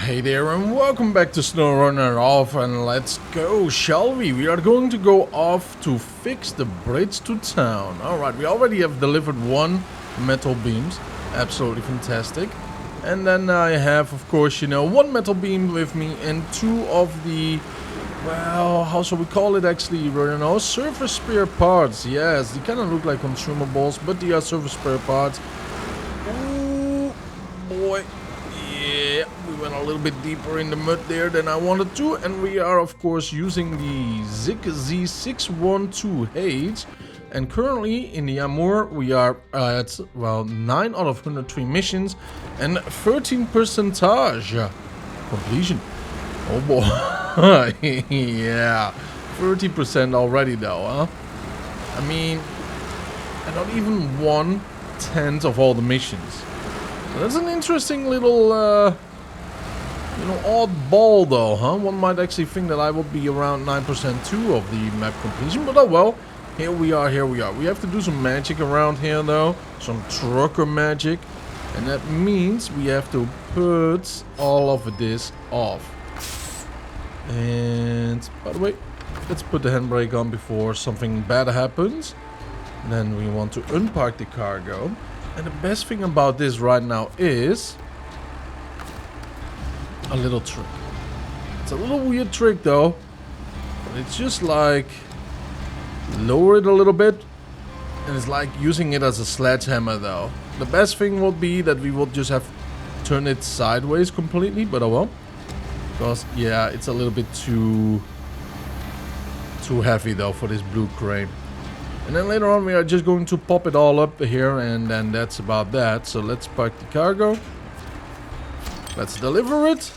Hey there and welcome back to SnowRunner off, and let's go, shall we? We are going to go off to fix the bridge to town. Alright, we already have delivered one metal beams. Absolutely fantastic. And then I have, of course, one metal beam with me and two of the, well, how shall we call it actually, surface spare parts. Yes, they kind of look like consumables, but they are surface spare parts. Ooh, boy. Yeah, we went a little bit deeper in the mud there than I wanted to, and we are of course using the Zig Z612H, and currently in the Amur we are at, well, 9 out of 103 missions and 13% completion. Oh boy. Yeah, 30% already though, huh? I mean, and not even 1/10 of all the missions. That's an interesting little, oddball though, huh? One might actually think that I will be around 9% too of the map completion, but oh well. Here we are. We have to do some magic around here though. Some trucker magic. And that means we have to put all of this off. And, by the way, let's put the handbrake on before something bad happens. And then we want to unpark the cargo. And the best thing about this right now is a little trick. It's a little weird trick though. But it's just like lower it a little bit. And it's like using it as a sledgehammer though. The best thing would be that we would just have turn it sideways completely. But I won't. Because yeah, it's a little bit too heavy though for this blue crane. And then later on we are just going to pop it all up here, and then that's about that. So let's park the cargo. Let's deliver it.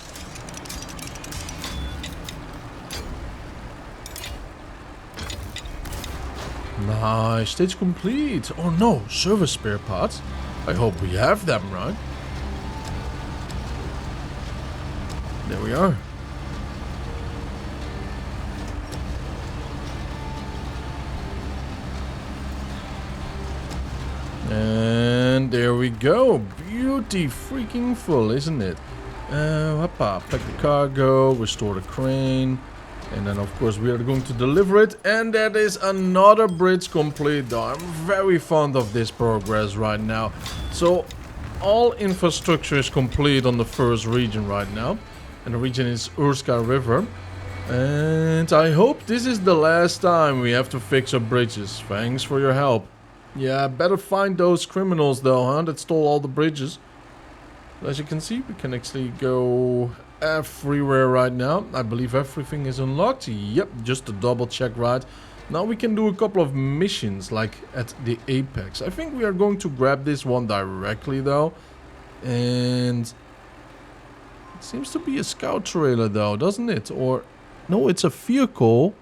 Nice, stage complete. Oh no, service spare parts. I hope we have them, right? There we are. And there we go. Beauty freaking full, isn't it? Pack the cargo, restore the crane. And then of course we are going to deliver it. And that is another bridge complete though. I'm very fond of this progress right now. So all infrastructure is complete on the first region right now. And the region is Urska River. And I hope this is the last time we have to fix our bridges. Thanks for your help. Yeah, better find those criminals though, huh? That stole all the bridges. As you can see, we can actually go everywhere right now. I believe everything is unlocked. Yep, just to double check, right? Now we can do a couple of missions, like at the apex. I think we are going to grab this one directly though. And it seems to be a scout trailer though, doesn't it? Or no, it's a vehicle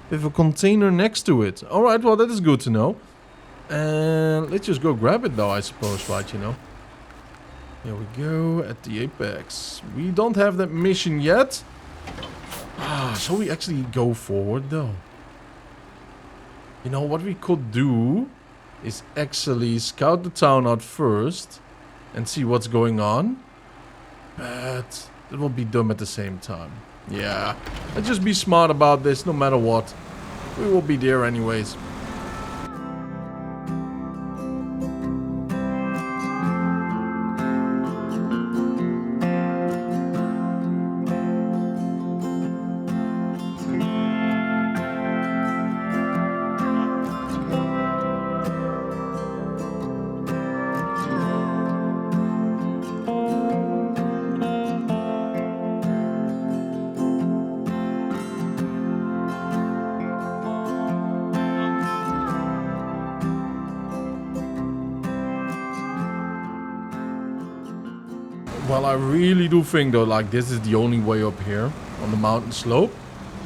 with a container next to it. Alright, well that is good to know. And let's just go grab it though, I suppose, right, Here we go, at the apex. We don't have that mission yet. So we actually go forward though. What we could do is actually scout the town out first and see what's going on. But it will be dumb at the same time. Yeah, let's just be smart about this no matter what. We will be there anyways. Well, I really do think though, like, this is the only way up here on the mountain slope.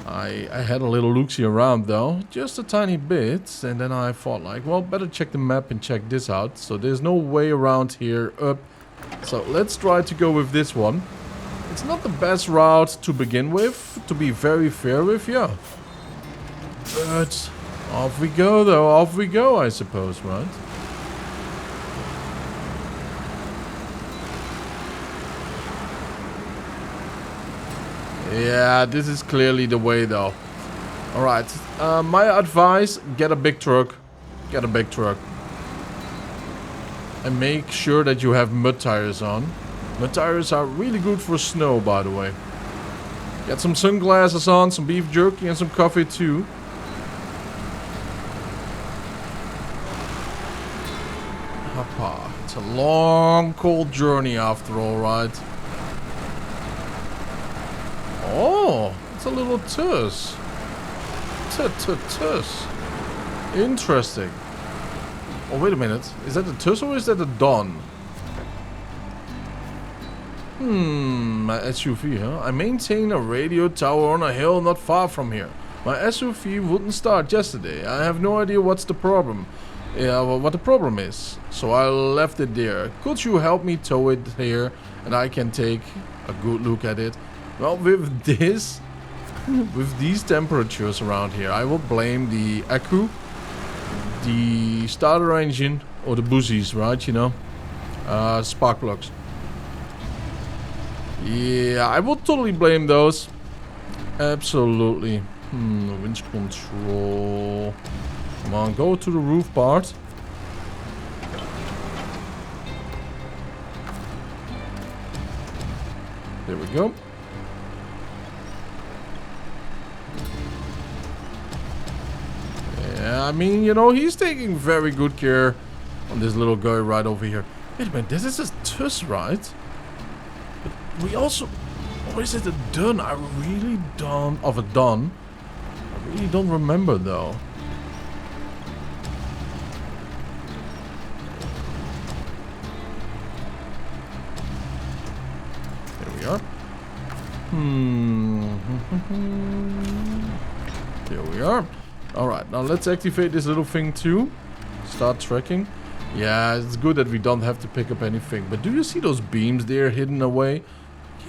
I had a little look-see around though, just a tiny bit, and then I thought like, well, better check the map and check this out. So there's no way around here up. So let's try to go with this one. It's not the best route to begin with, to be very fair with you. But off we go though, off we go, I suppose, right? Yeah, this is clearly the way though. Alright, my advice, get a big truck. Get a big truck. And make sure that you have mud tires on. Mud tires are really good for snow, by the way. Get some sunglasses on, some beef jerky and some coffee too. Hoppa. It's a long, cold journey after all, right? Oh, it's a little tuss. Tuss. Interesting. Oh, wait a minute. Is that a tuss or is that a Don? My SUV, huh? I maintain a radio tower on a hill not far from here. My SUV wouldn't start yesterday. I have no idea what's the problem. What the problem is. So I left it there. Could you help me tow it here and I can take a good look at it? Well, with this, with these temperatures around here, I will blame the accu, the starter engine, or the bushings, right? You know, spark plugs. Yeah, I will totally blame those. Absolutely. Winch control. Come on, go to the roof part. There we go. Yeah, I mean, you know, he's taking very good care on this little guy right over here. Wait a minute, this is a tuss, right? But we also... Or is it a dun? I really don't... Of a dun. I really don't remember, though. There we are. There we are. Alright, now let's activate this little thing too. Start tracking. Yeah, it's good that we don't have to pick up anything. But do you see those beams there hidden away?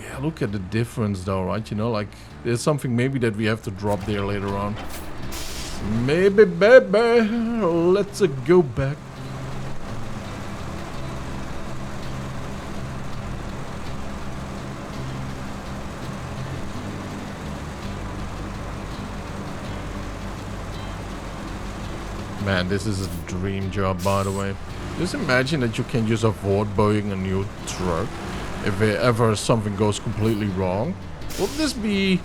Yeah, look at the difference though, right? You know, like there's something maybe that we have to drop there later on. Maybe, baby. Let's go back. Man, this is a dream job, by the way. Just imagine that you can just afford buying a new truck if ever something goes completely wrong. Would this be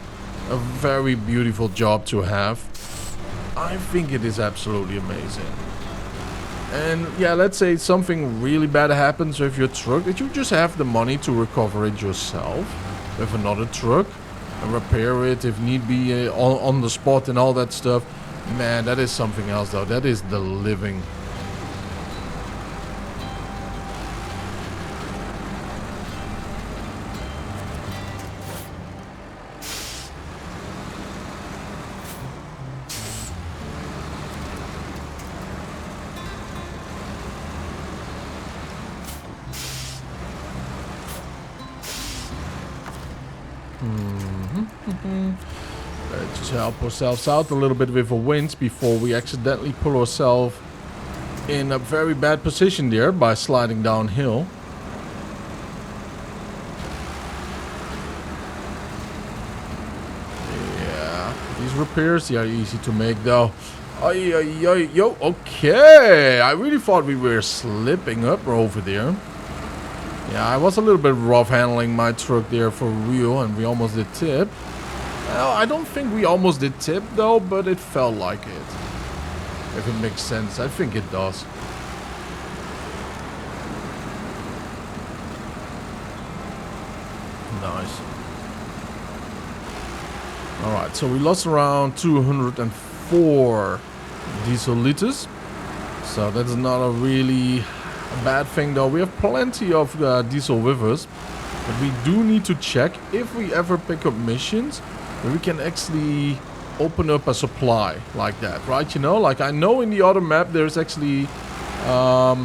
a very beautiful job to have? I think it is absolutely amazing. And yeah, let's say something really bad happens with your truck, that you just have the money to recover it yourself with another truck and repair it if need be on the spot and all that stuff. Man, that is something else though. That is the living. Let's just help ourselves out a little bit with a winch before we accidentally pull ourselves in a very bad position there by sliding downhill. Yeah, these repairs, they are easy to make though. Yo, okay. I really thought we were slipping up over there. Yeah, I was a little bit rough handling my truck there for real, and we almost did tip. Well, I don't think we almost did tip though, but it felt like it. If it makes sense, I think it does. Nice. Alright, so we lost around 204 diesel liters. So that's not a really bad thing though. We have plenty of diesel with us. But we do need to check if we ever pick up missions where we can actually open up a supply like that, right? You know, like I know in the other map there's actually a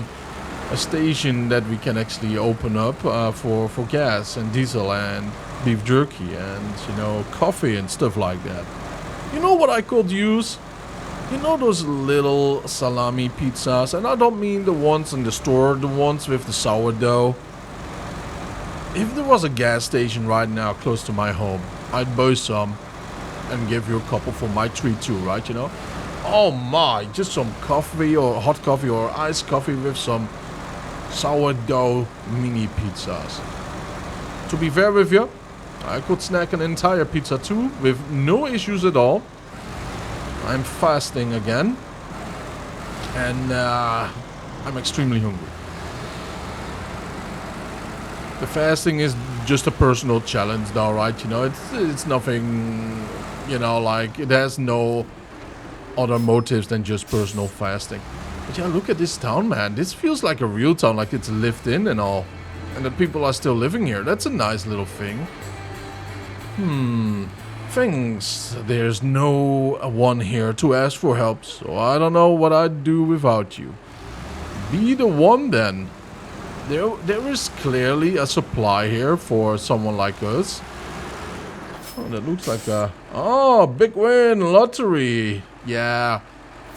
station that we can actually open up for gas and diesel and beef jerky and, you know, coffee and stuff like that. You know what I could use? You know those little salami pizzas? And I don't mean the ones in the store, the ones with the sourdough. If there was a gas station right now close to my home, I'd buy some and give you a couple for my treat too, right? You know? Oh my, just some coffee or hot coffee or iced coffee with some sourdough mini pizzas. To be fair with you, I could snack an entire pizza too with no issues at all. I'm fasting again. And I'm extremely hungry. The fasting is just a personal challenge though, right? You know, it's nothing, you know, like it has no other motives than just personal fasting. But yeah, look at this town, man. This feels like a real town, like it's lived in and all. And that people are still living here. That's a nice little thing. Things. There's no one here to ask for help, so I don't know what I'd do without you. Be the one then. There is clearly a supply here for someone like us. Oh, that looks like a... Oh, big win, lottery. Yeah.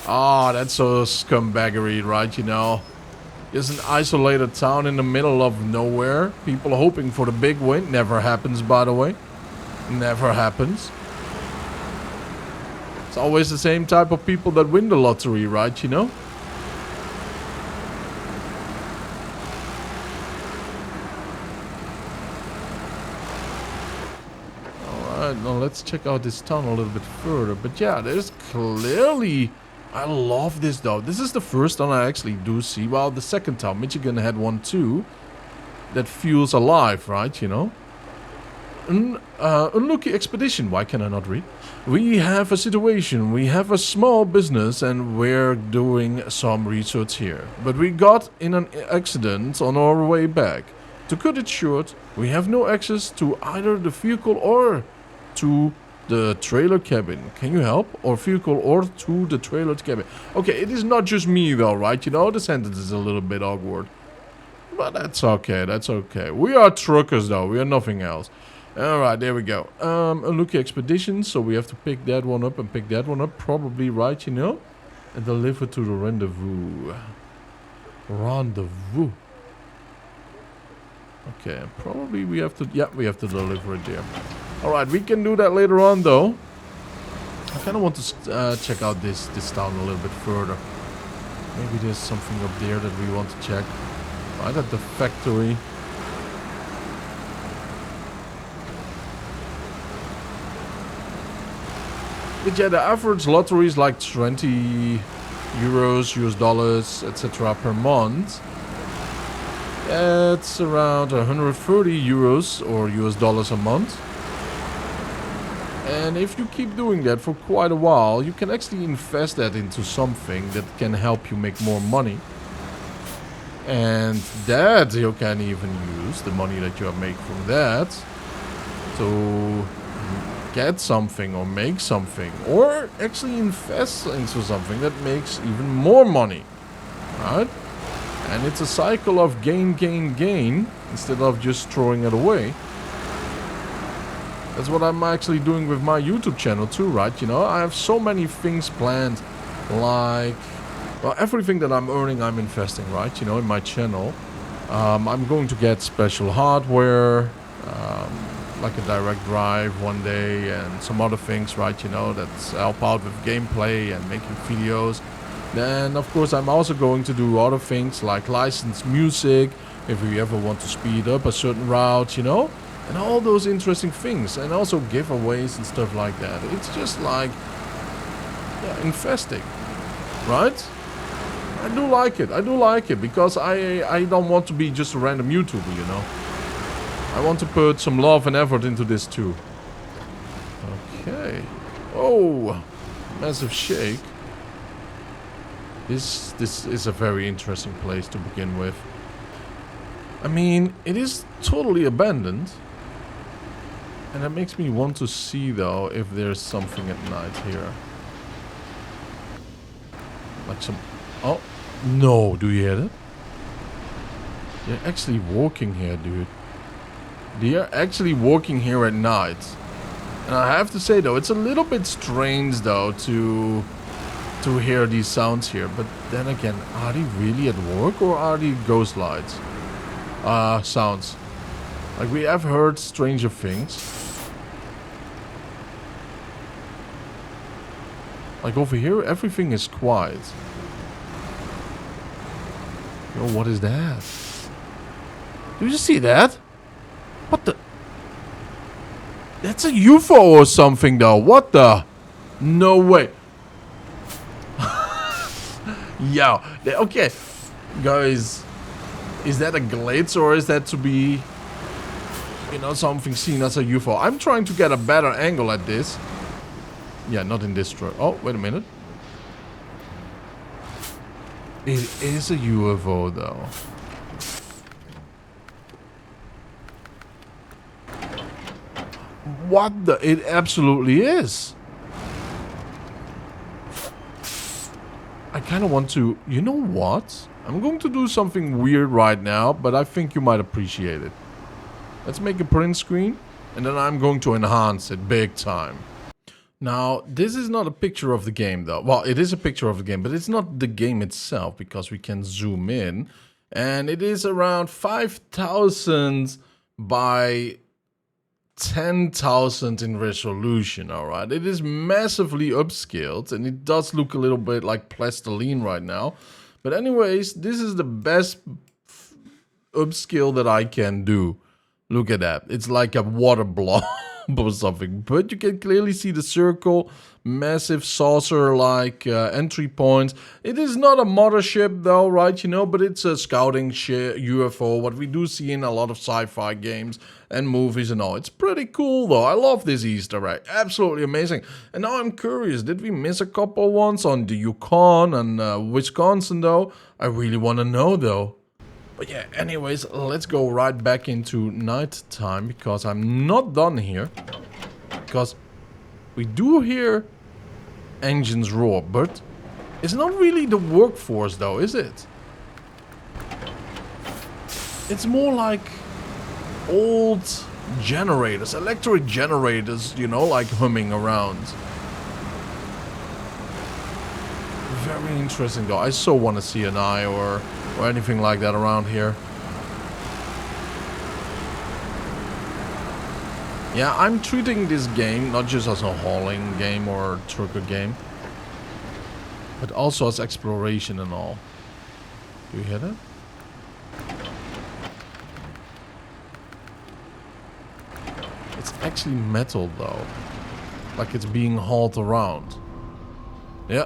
Oh, that's so scumbaggery, right, you know. Just an isolated town in the middle of nowhere. People hoping for the big win. Never happens, by the way. Never happens. It's always the same type of people that win the lottery, right, you know? Alright, now let's check out this town a little bit further. But yeah, there's clearly... I love this though. This is the first town I actually do see. Well, the second town, Michigan, had one too. That feels alive, right, you know? Unlucky expedition. Why can I not read? We have a situation. We have a small business and we're doing some research here. But we got in an accident on our way back. To cut it short, we have no access to either the vehicle or to the trailer cabin. Can you help? Or vehicle or to the trailer cabin. Okay, it is not just me though, right? You know, the sentence is a little bit awkward. But that's okay, that's okay. We are truckers though, we are nothing else. Alright, there we go. Unlucky expedition, so we have to pick that one up and pick that one up. Probably, right, you know? And deliver to the rendezvous. Rendezvous. Okay, probably we have to... Yeah, we have to deliver it there. Alright, we can do that later on, though. I kind of want to check out this town a little bit further. Maybe there's something up there that we want to check. Right at the factory. But yeah, the average lottery is like 20 euros, US dollars, etc. per month. It's around 130 euros or US dollars a month. And if you keep doing that for quite a while, you can actually invest that into something that can help you make more money. And that you can even use, the money that you make from that, to get something or make something. Or actually invest into something that makes even more money. Right? And it's a cycle of gain, gain, gain, instead of just throwing it away. That's what I'm actually doing with my YouTube channel too, right? You know, I have so many things planned, like... Well, everything that I'm earning, I'm investing, right? You know, in my channel. I'm going to get special hardware, like a direct drive one day, and some other things, right? You know, that help out with gameplay and making videos. Then, of course, I'm also going to do other things like license music, if you ever want to speed up a certain route, you know? And all those interesting things. And also giveaways and stuff like that. It's just like, yeah, investing, right? I do like it. I do like it because I don't want to be just a random YouTuber, you know. I want to put some love and effort into this too. Okay. Oh, massive shake. This is a very interesting place to begin with. I mean, it is totally abandoned. And that makes me want to see though if there's something at night here. Like some... Oh, no, do you hear that? They're actually walking here, dude. They are actually walking here at night. And I have to say, though, it's a little bit strange, though, to hear these sounds here. But then again, are they really at work or are they ghost lights? Sounds. Like, we have heard stranger things. Like over here, everything is quiet. Yo, what is that? Do you see that? What the? That's a UFO or something though. What the? No way. Yeah. Okay. Guys. Is that a glitch or is that to be, you know, something seen as a UFO? I'm trying to get a better angle at this. Yeah, not in this truck. Oh, wait a minute. It is a UFO though. What the? It absolutely is. I kind of want to... You know what? I'm going to do something weird right now, but I think you might appreciate it. Let's make a print screen, and then I'm going to enhance it big time. Now, this is not a picture of the game, though. Well, it is a picture of the game, but it's not the game itself, because we can zoom in. And it is around 5,000 by 10,000 in resolution, alright? It is massively upscaled, and it does look a little bit like plastiline right now. But anyways, this is the best upscale that I can do. Look at that. It's like a water blob or something. But you can clearly see the circle. Massive saucer-like entry points. It is not a mothership though, right? You know, but it's a scouting UFO. What we do see in a lot of sci-fi games and movies and all. It's pretty cool though. I love this Easter egg. Absolutely amazing. And now I'm curious. Did we miss a couple ones on the Yukon and Wisconsin though? I really want to know though. But yeah, anyways, let's go right back into night time because I'm not done here. Because we do hear engines roar, but it's not really the workforce though, is it? It's more like old generators, electric generators, you know, like humming around. Very interesting though. I so want to see an eye or anything like that around here. Yeah, I'm treating this game not just as a hauling game or trucker game, but also as exploration and all. Do you hear that? It's actually metal though. Like it's being hauled around. Yeah.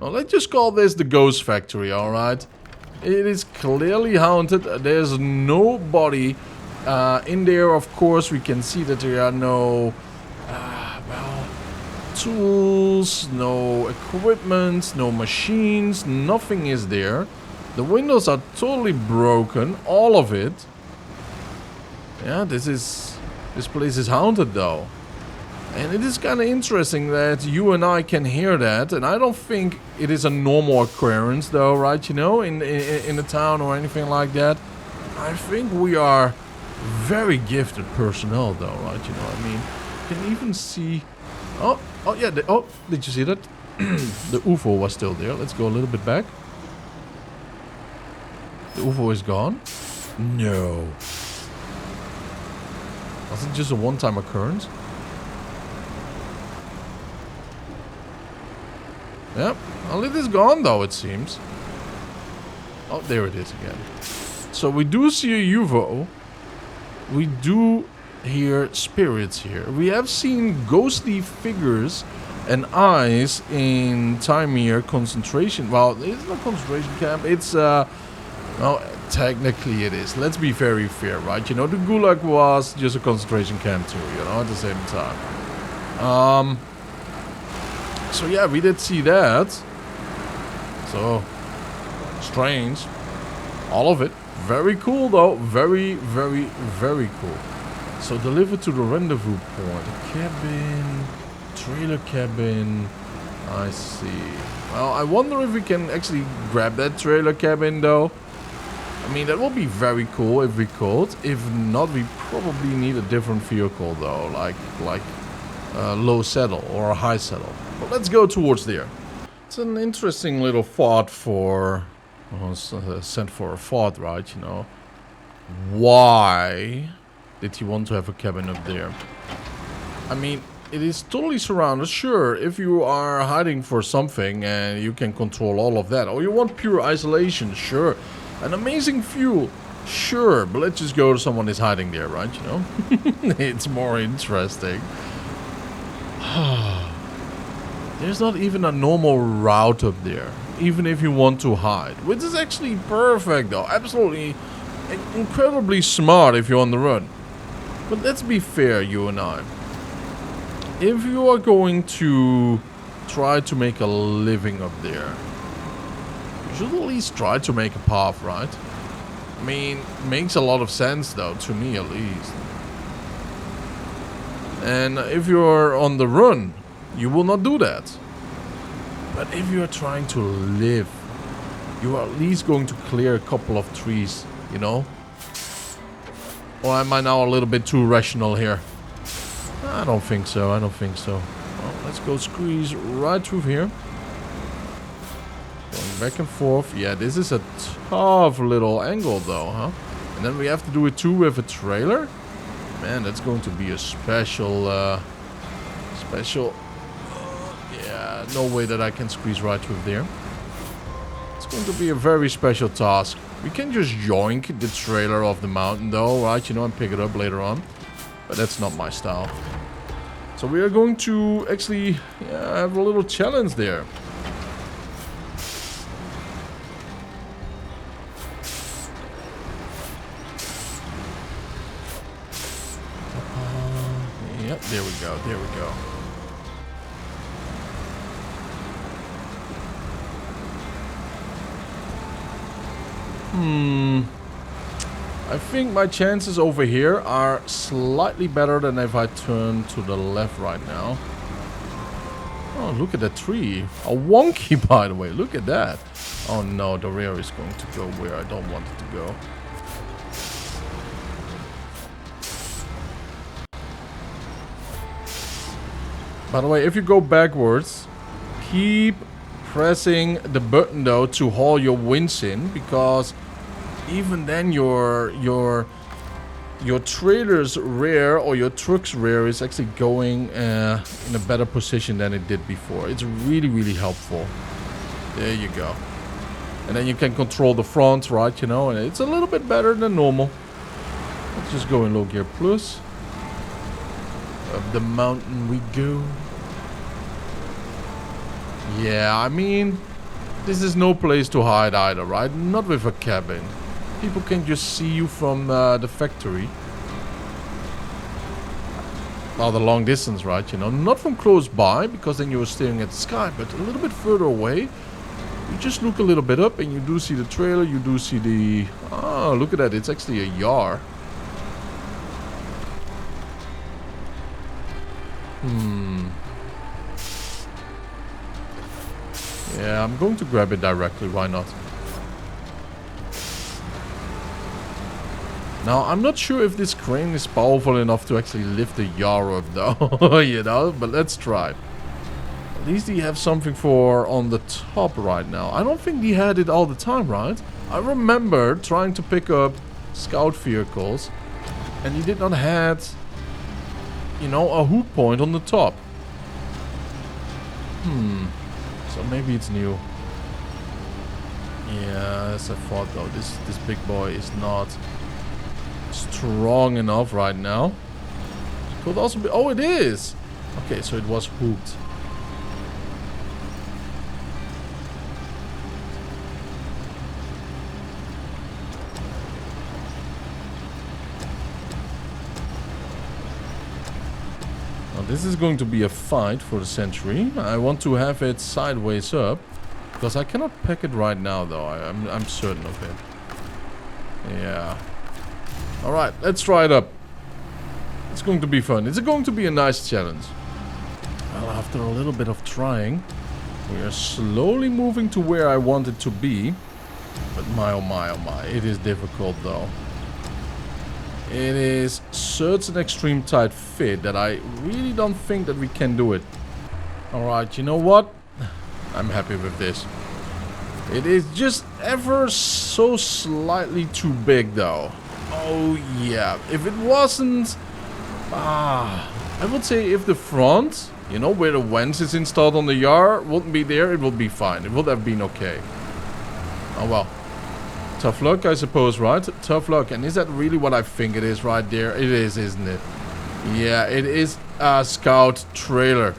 Well, let's just call this the Ghost Factory, alright? It is clearly haunted. There's nobody in there. Of course, we can see that there are no well, tools, no equipment, no machines. Nothing is there. The windows are totally broken. All of it. Yeah, this place is haunted though. And it is kind of interesting that you and I can hear that, and I don't think it is a normal occurrence, though, right? You know, in the town or anything like that. I think we are very gifted personnel, though, right? You know, I mean, you can even see. Oh yeah. Did you see that? The UFO was still there. Let's go a little bit back. The UFO is gone. No. Was it just a one-time occurrence? Yep, well it is gone though, it seems. Oh, there it is again. So we do see a UFO. We do hear spirits here. We have seen ghostly figures and eyes in Taimyr concentration. Well, it's not concentration camp. It's, well, technically it is. Let's be very fair, right? You know, the Gulag was just a concentration camp too, you know, at the same time. So yeah, we did see that. So strange. All of it. Very cool though. Very, very, very cool. So delivered to the rendezvous point. A cabin. Trailer cabin. I see. Well, I wonder if we can actually grab that trailer cabin though. I mean, that would be very cool if we could. If not, we probably need a different vehicle though. Like low saddle or a high saddle. But let's go towards there. It's an interesting little thought for... Well, sent for a thought, right? You know. Why did he want to have a cabin up there? I mean, it is totally surrounded. Sure, if you are hiding for something and you can control all of that. Or you want pure isolation, sure. An amazing view, sure. But let's just go to someone who's hiding there, right? You know? It's more interesting. There's not even a normal route up there. Even if you want to hide. Which is actually perfect though. Absolutely incredibly smart if you're on the run. But let's be fair, you and I. If you are going to try to make a living up there, you should at least try to make a path, right? I mean, makes a lot of sense though, to me at least. And if you're on the run, you will not do that. But if you're trying to live, you are at least going to clear a couple of trees, you know? Or am I now a little bit too rational here? I don't think so, I don't think so. Well, let's go squeeze right through here. Going back and forth. Yeah, this is a tough little angle though, huh? And then we have to do it too with a trailer. Man, that's going to be a special... yeah, no way that I can squeeze right through there. It's going to be a very special task. We can just yoink the trailer off the mountain though, right? You know, and pick it up later on. But that's not my style. So we are going to actually have a little challenge there. Yep, there we go, there we go. I think my chances over here are slightly better than if I turn to the left right now. Oh, look at that tree. A wonky, by the way. Look at that. Oh no, the rear is going to go where I don't want it to go. By the way, if you go backwards, keep pressing the button though to haul your winch in, because even then your trailer's rear or your truck's rear is actually going in a better position than it did before. It's really, really helpful. There you go. And then you can control the front, right, you know, and it's a little bit better than normal. Let's just go in low gear plus. Up the mountain we go. Yeah, I mean, this is no place to hide either, right? Not with a cabin. People can just see you from the factory. Well, the long distance, right? You know, not from close by, because then you were staring at the sky, but a little bit further away. You just look a little bit up and you do see the trailer, you do see the... Oh, look at that, it's actually a yard. Yeah, I'm going to grab it directly, why not? Now, I'm not sure if this crane is powerful enough to actually lift the yard up though, you know, but let's try. At least he have something for on the top right now. I don't think he had it all the time, right? I remember trying to pick up scout vehicles and he did not have, you know, a hook point on the top. So maybe it's new. Yeah, as I thought though, this big boy is not strong enough right now. It could also be... Oh, it is! Okay, so it was hooked. Now this is going to be a fight for the Century. I want to have it sideways up, because I cannot pack it right now though. I'm certain of it. Yeah. Alright, let's try it up. It's going to be fun. It's going to be a nice challenge. Well, after a little bit of trying, we are slowly moving to where I want it to be. But my oh my, it is difficult though. It is such an extreme tight fit that I really don't think that we can do it. Alright, you know what? I'm happy with this. It is just ever so slightly too big though. Oh yeah, if it wasn't... I would say if the front, you know, where the vents is installed on the yard, wouldn't be there, it would be fine. It would have been okay. Oh well. Tough luck, I suppose, right? Tough luck. And is that really what I think it is right there? It is, isn't it? Yeah, it is a scout trailer.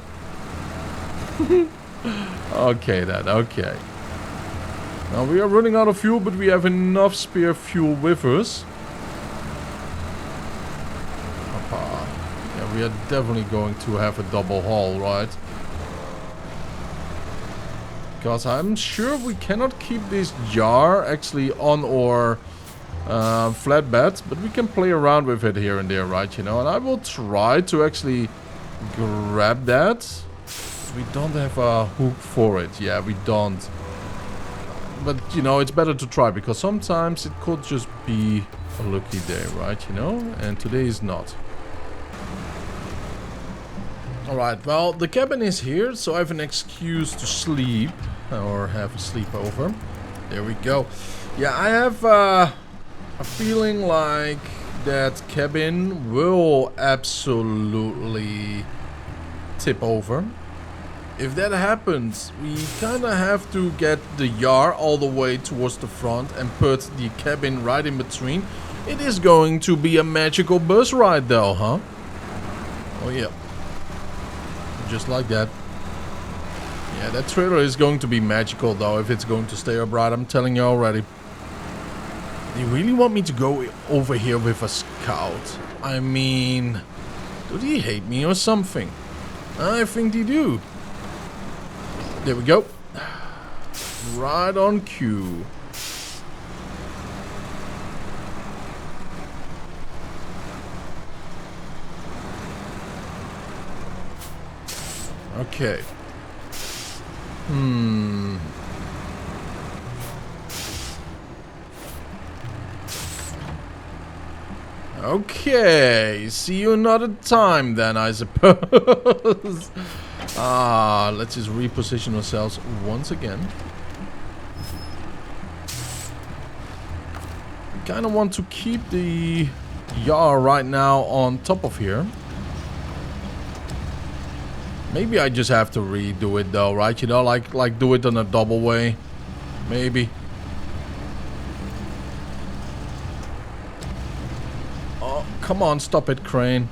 Okay then, okay. Now we are running out of fuel, but we have enough spare fuel with us. Yeah, we are definitely going to have a double haul, right? Because I'm sure we cannot keep this jar actually on our flatbed, but we can play around with it here and there, right? You know, and I will try to actually grab that. We don't have a hook for it. Yeah, we don't. But, you know, it's better to try because sometimes it could just be a lucky day, right? You know, and today is not. Alright, well, the cabin is here, so I have an excuse to sleep. Or have a sleepover. There we go. Yeah, I have a feeling like that cabin will absolutely tip over. If that happens, we kind of have to get the yard all the way towards the front and put the cabin right in between. It is going to be a magical bus ride though, huh? Oh yeah. Just like that. Yeah, that trailer is going to be magical though if it's going to stay upright, I'm telling you already. They really want me to go over here with a scout. I mean, do they hate me or something? I think they do. There we go. Right on cue. Okay. Okay. See you another time then, I suppose. Let's just reposition ourselves once again. Kind of want to keep the yard right now on top of here. Maybe I just have to redo it though, right? You know, like do it on a double way. Maybe. Oh, come on, stop it, crane.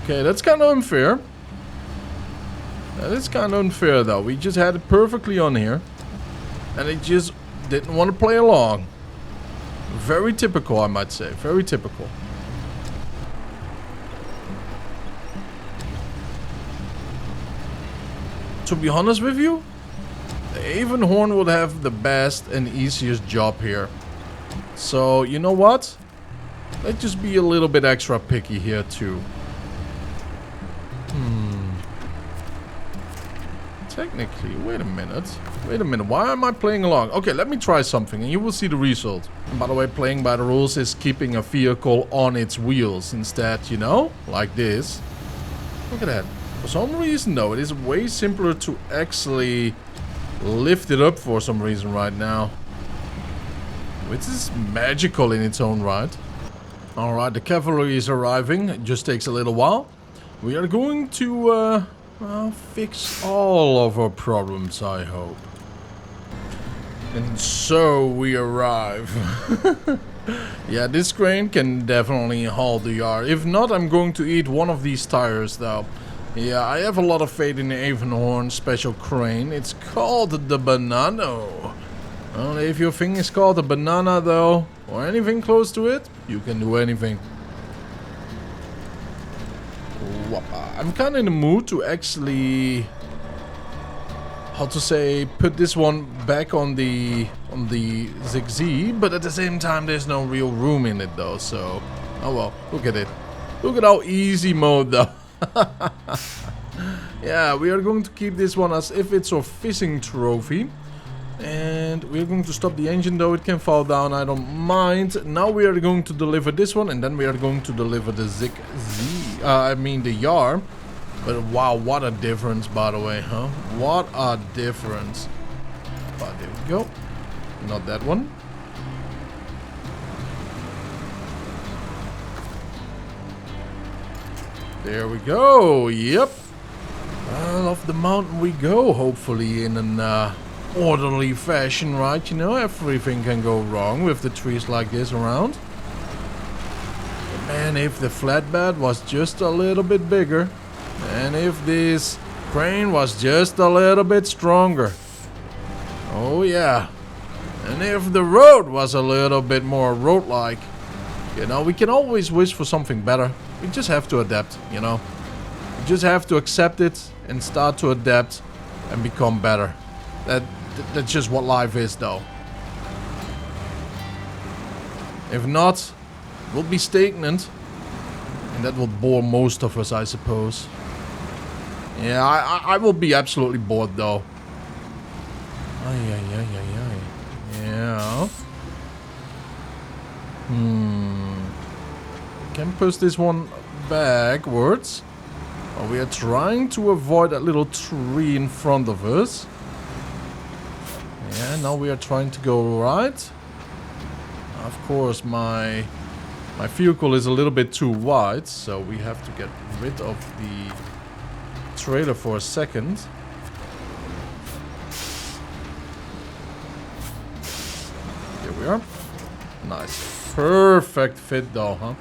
Okay, that's kind of unfair. That is kind of unfair though. We just had it perfectly on here. And it just didn't want to play along. Very typical, I might say. Very typical. To be honest with you, the Avonhorn would have the best and easiest job here. So, you know what? Let's just be a little bit extra picky here too. Technically, wait a minute. Wait a minute, why am I playing along? Okay, let me try something and you will see the result. And by the way, playing by the rules is keeping a vehicle on its wheels instead, you know? Like this. Look at that. For some reason though, it is way simpler to actually lift it up for some reason right now. Which is magical in its own right. Alright, the cavalry is arriving. It just takes a little while. We are going to fix all of our problems, I hope. And so we arrive. Yeah, this crane can definitely haul the yard. If not, I'm going to eat one of these tires though. Yeah, I have a lot of faith in the Avonhorn special crane. It's called the Banano. Well, if your thing is called a banana though, or anything close to it, you can do anything. I'm kind of in the mood to actually, how to say, put this one back on the ZigZ, but at the same time there's no real room in it though, so oh well, look at it. Look at how easy mode though. Yeah, we are going to keep this one as if it's our fishing trophy. And we're going to stop the engine though, it can fall down, I don't mind. Now we are going to deliver this one and then we are going to deliver the ZigZ, the yard. But wow, what a difference by the way, huh? What a difference. But there we go. Not that one. There we go. Yep. Well, off the mountain we go, hopefully in an orderly fashion, right? You know, everything can go wrong with the trees like this around. But man, if the flatbed was just a little bit bigger, and if this crane was just a little bit stronger. Oh yeah. And if the road was a little bit more road-like. You know, we can always wish for something better. We just have to adapt, you know. We just have to accept it and start to adapt and become better. That's just what life is, though. If not, we'll be stagnant. And that will bore most of us, I suppose. Yeah, I will be absolutely bored, though. Yeah. Can push this one backwards. Oh, we are trying to avoid that little tree in front of us. Yeah, now we are trying to go right. Of course, my vehicle is a little bit too wide, so we have to get rid of the trailer for a second. Here we are. Nice. Perfect fit though, huh?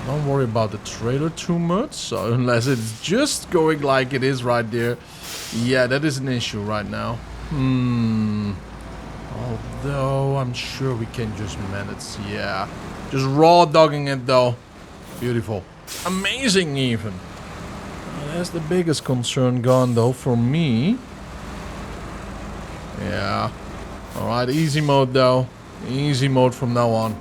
Don't worry about the trailer too much, so unless it's just going like it is right there. Yeah, that is an issue right now. Although, I'm sure we can just manage. Yeah. Just raw dogging it though. Beautiful. Amazing even. That's the biggest concern gone though for me. Yeah. Alright, easy mode though. Easy mode from now on.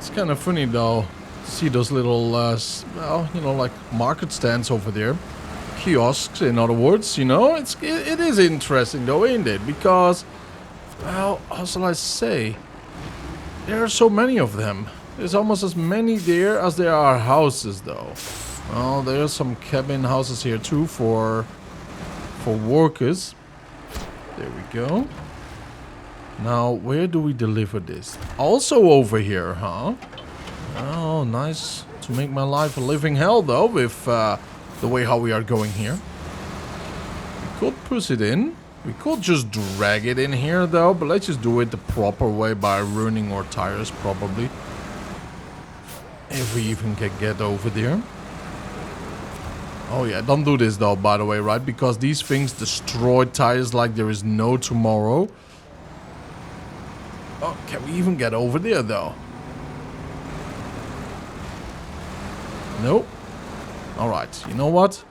It's kind of funny though to see those little, well, you know, like market stands over there. Kiosks, in other words, you know. It is interesting though, ain't it? Because, well, how shall I say? There are so many of them. There's almost as many there as there are houses though. Well, there's some cabin houses here too for workers. There we go. Now, where do we deliver this? Also over here, huh? Oh, nice. To make my life a living hell, though, with the way how we are going here. We could push it in. We could just drag it in here, though. But let's just do it the proper way by ruining our tires, probably. If we even can get over there. Oh, yeah. Don't do this, though, by the way, right? Because these things destroy tires like there is no tomorrow. Oh, can we even get over there, though? Nope. Alright, you know what?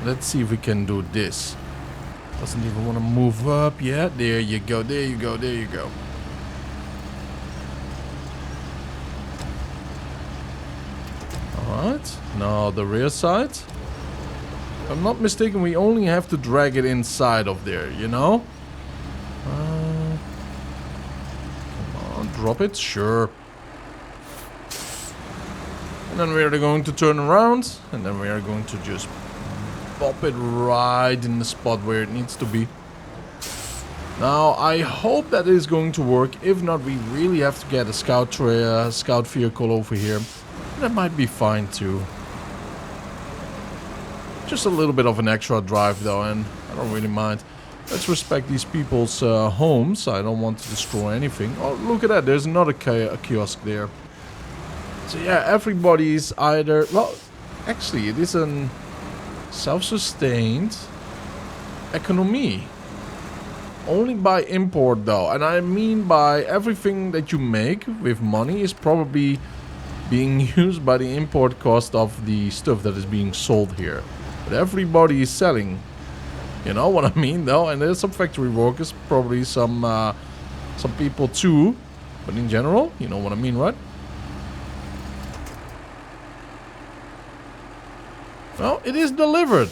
Let's see if we can do this. Doesn't even want to move up yet. There you go, there you go, there you go. Alright, now the rear side. If I'm not mistaken, we only have to drag it inside of there, you know? Come on, drop it, sure. And then we are going to turn around. And then we are going to just pop it right in the spot where it needs to be. Now, I hope that is going to work. If not, we really have to get a scout vehicle over here. That might be fine too. Just a little bit of an extra drive though, and I don't really mind. Let's respect these people's homes. I don't want to destroy anything. Oh, look at that. There's another kiosk there. So yeah, everybody's either... Well, actually, it is a self-sustained economy. Only by import though. And I mean by everything that you make with money is probably being used by the import cost of the stuff that is being sold here. But everybody is selling. You know what I mean though? And there's some factory workers, probably some people too. But in general, you know what I mean, right? Well, it is delivered.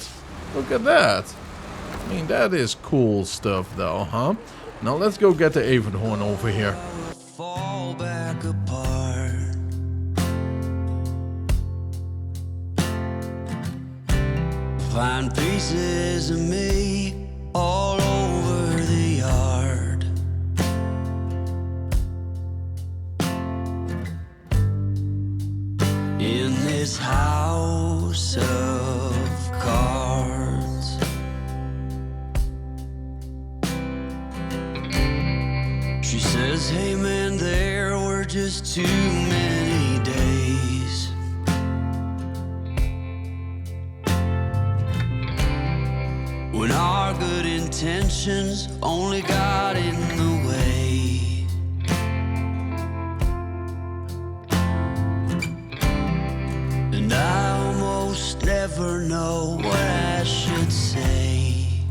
Look at that. I mean, that is cool stuff though, huh? Now let's go get the Avonhorn over here. Fall back apart. Find pieces of me all over the yard. In this house of cards. She says, hey man, there were just too many days. When our good intentions only got in the way. And I almost never know what I should say.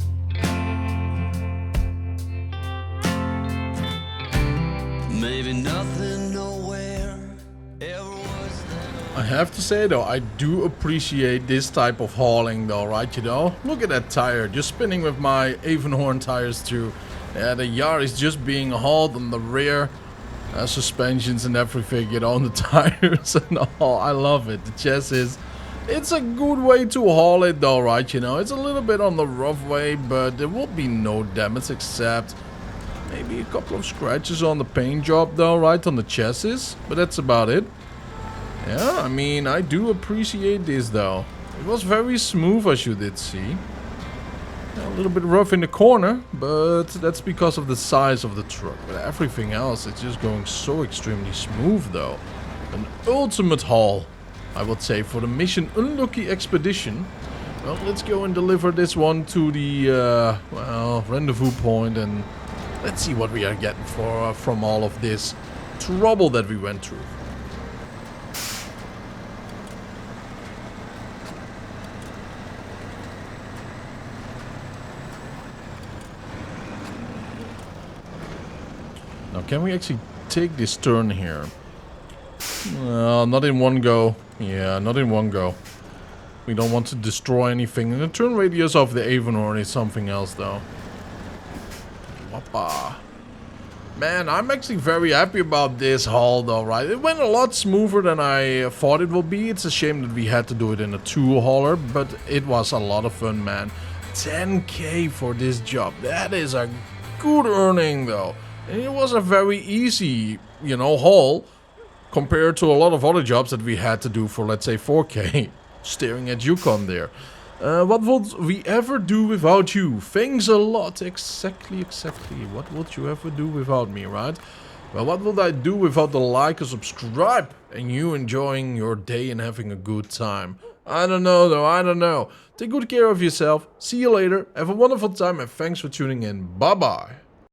Maybe nothing nowhere ever was there. I have to say though, I do appreciate this type of hauling though, right? You know, look at that tire, just spinning with my Avonhorn tires too. Yeah, the yard is just being hauled on the rear suspensions and everything, you know, on the tires and all. I love it. The chassis, it's a good way to haul it though, right? You know, it's a little bit on the rough way, but there will be no damage except maybe a couple of scratches on the paint job though, right, on the chassis, but that's about it. Yeah, I mean, I do appreciate this though. It was very smooth, as you did see. A little bit rough in the corner, but that's because of the size of the truck. But everything else, it's just going so extremely smooth though. An ultimate haul, I would say, for the Mission Unlucky Expedition. Well, let's go and deliver this one to the, well, rendezvous point, and let's see what we are getting for from all of this trouble that we went through. Now, can we actually take this turn here? Not in one go. Yeah, not in one go. We don't want to destroy anything. And the turn radius of the Avonhorn is something else, though. Whoppa. Man, I'm actually very happy about this haul, though, right? It went a lot smoother than I thought it would be. It's a shame that we had to do it in a two-hauler, but it was a lot of fun, man. 10K for this job. That is a good earning, though. And it was a very easy, you know, haul compared to a lot of other jobs that we had to do for, let's say, 4K. Staring at Yukon there. What would we ever do without you? Thanks a lot. Exactly. What would you ever do without me, right? Well, what would I do without the like or subscribe and you enjoying your day and having a good time? I don't know, though. I don't know. Take good care of yourself. See you later. Have a wonderful time and thanks for tuning in. Bye-bye.